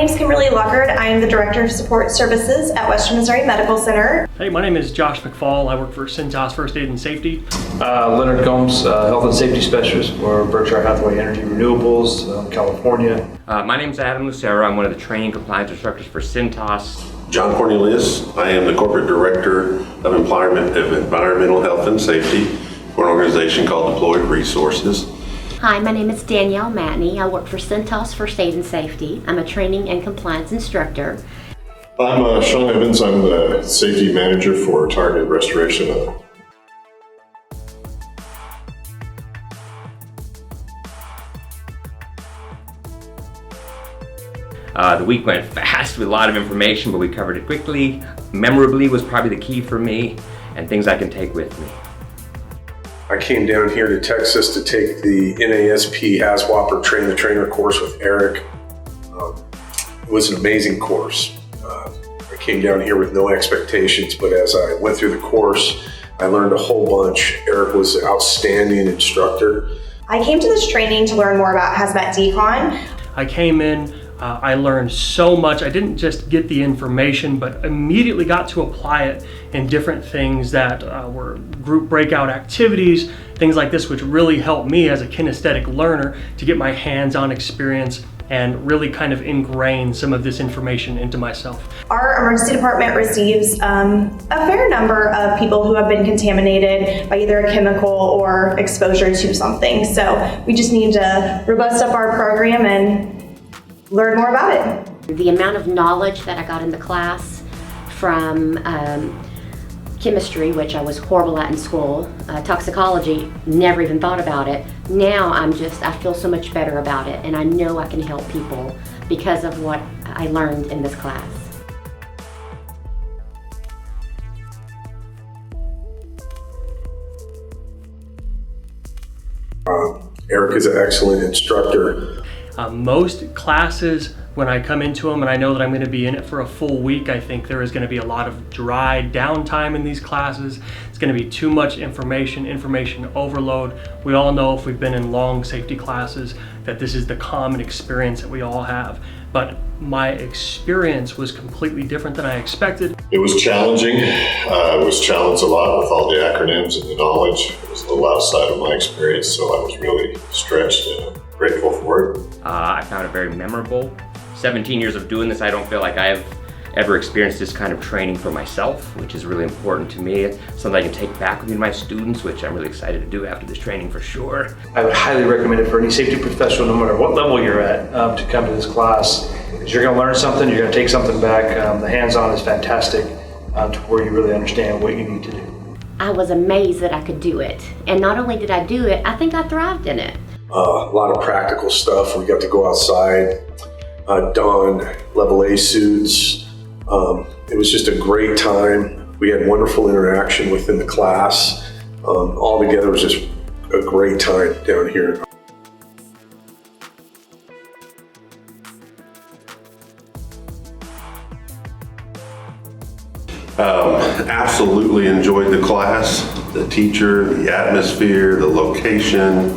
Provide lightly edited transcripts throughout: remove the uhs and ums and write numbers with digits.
name is Kimberly Luckard. I am the Director of Support Services at Western Missouri Medical Center. Hey, my name is Josh McFall. I work for Cintas First Aid and Safety. Leonard Combs, Health and Safety Specialist for Berkshire Hathaway Energy Renewables, California. My name is Adam Lucero. I'm one of the training compliance instructors for Cintas. John Cornelius. I am the Corporate Director of Environmental Health and Safety for an organization called Deployed Resources. Hi, my name is Danielle Matney. I work for Cintas First Aid and Safety. I'm a training and compliance instructor. I'm Sean Evans. I'm the Safety Manager for Targeted Restoration. The week went fast with a lot of information, but we covered it quickly. Memorably was probably the key for me, and things I can take with me. I came down here to Texas to take the NASP HAZWOPER Train-the-Trainer course with Eric. It was an amazing course. I came down here with no expectations, but as I went through the course, I learned a whole bunch. Eric was an outstanding instructor. I came to this training to learn more about hazmat decon. I came in, I learned so much. I didn't just get the information, but immediately got to apply it in different things that were group breakout activities, things like this, which really helped me as a kinesthetic learner to get my hands-on experience and really kind of ingrain some of this information into myself. Our emergency department receives a fair number of people who have been contaminated by either a chemical or exposure to something. So we just need to robust up our program and learn more about it. The amount of knowledge that I got in the class from chemistry, which I was horrible at in school, toxicology, never even thought about it. Now I feel so much better about it, and I know I can help people because of what I learned in this class. Eric is an excellent instructor. Most classes, when I come into them and I know that I'm going to be in it for a full week, I think there is going to be a lot of dry downtime in these classes. It's going to be too much information overload. We all know, if we've been in long safety classes, that this is the common experience that we all have. But my experience was completely different than I expected. It was challenging. I was challenged a lot with all the acronyms and the knowledge. It was a little outside of my experience, so I was really stretched and grateful for it. I found it very memorable. 17 years of doing this, I don't feel like I have ever experienced this kind of training for myself, which is really important to me. It's something I can take back with me to my students, which I'm really excited to do after this training for sure. I would highly recommend it for any safety professional, no matter what level you're at, to come to this class. Because you're going to learn something, you're going to take something back. The hands-on is fantastic to where you really understand what you need to do. I was amazed that I could do it. And not only did I do it, I think I thrived in it. A lot of practical stuff. We got to go outside, don level A suits. It was just a great time. We had wonderful interaction within the class. All together, it was just a great time down here. Absolutely enjoyed the class, the teacher, the atmosphere, the location,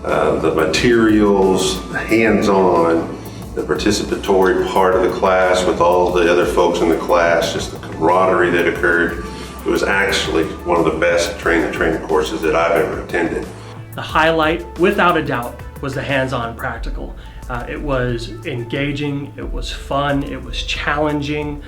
the materials, hands-on, the participatory part of the class with all the other folks in the class, just the camaraderie that occurred. It was actually one of the best train-the-trainer courses that I've ever attended. The highlight, without a doubt, was the hands-on practical. It was engaging, it was fun, it was challenging.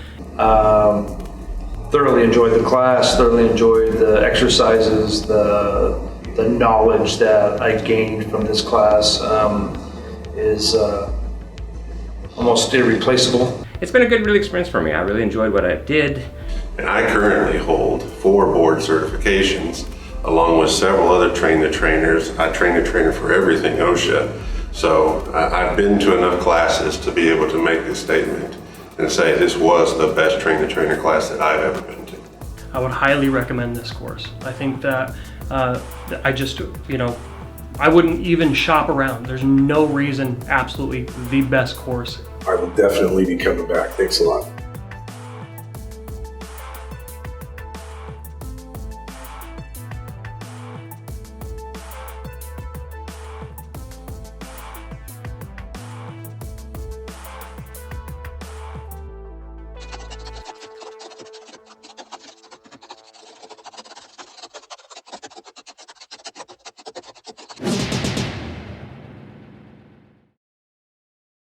Thoroughly enjoyed the class, thoroughly enjoyed the exercises, the knowledge that I gained from this class is almost irreplaceable. It's been a good experience for me. I really enjoyed what I did. And I currently hold 4 board certifications, along with several other train-the-trainers. I train the trainer for everything OSHA. So I've been to enough classes to be able to make this statement and say this was the best train-the-trainer class that I've ever been to. I would highly recommend this course. I think that I wouldn't even shop around. There's no reason, absolutely the best course. I will definitely be coming back. Thanks a lot.